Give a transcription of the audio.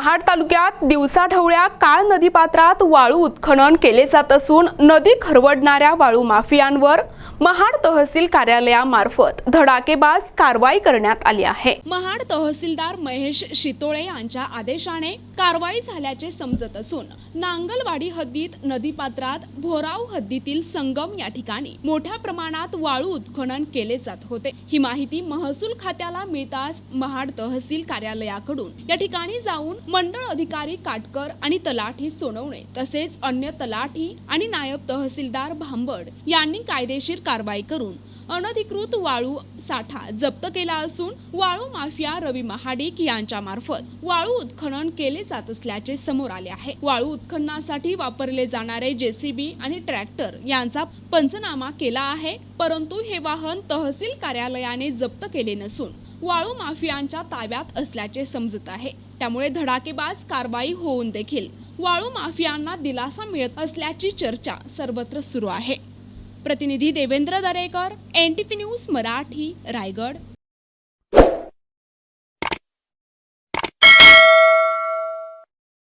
महाड तालुक्यात दिवसाढवळ्या काळ नदीपात्रात वाळू उत्खनन केले जात असून नदी खरवडणाऱ्या वाळू माफियांवर महाड तहसील कार्यालयामार्फत धडाकेबाज कारवाई करण्यात आली आहे। महाड तहसीलदार महेश शितोळे यांच्या आदेशाने कारवाई झाल्याचे समजत असून नांगलवाडी हद्दीत नदीपात्रात भोराव हद्दीतील संगम या ठिकाणी मोठ्या प्रमाणात वाळू उत्खनन केले जात होते। ही माहिती महसूल खात्याला मिळताच महाड तहसील कार्यालयाकडून या ठिकाणी जाऊन मंडळ अधिकारी काटकर आणि तलाठी सोनवणे तसेच अन्य तलाठी आणि नायब तहसीलदार भांबड यांनी कायदेशीर कारवाई करून अनधिकृत वाळू साठा जप्त केला असून वाळू माफिया रवी महाडिक यांच्या मार्फत वाळू उत्खनन केले जात असल्याचे समोर आले आहे। वाळू उत्खननासाठी वापरले जाणारे जेसीबी आणि ट्रॅक्टर यांचा पंचनामा केला आहे, परंतु हे वाहन तहसील कार्यालयाने जप्त केले नसून वाळू माफियांच्या ताब्यात असल्याचे समजत आहे। त्यामुळे धडाकेबाज कारवाई होऊन देखील वाळू माफियांना दिलासा मिळत असल्याची चर्चा सर्वत्र सुरू आहे। प्रतिनिधी देवेंद्र दरेकर, NTV न्यूज मराठी, रायगड।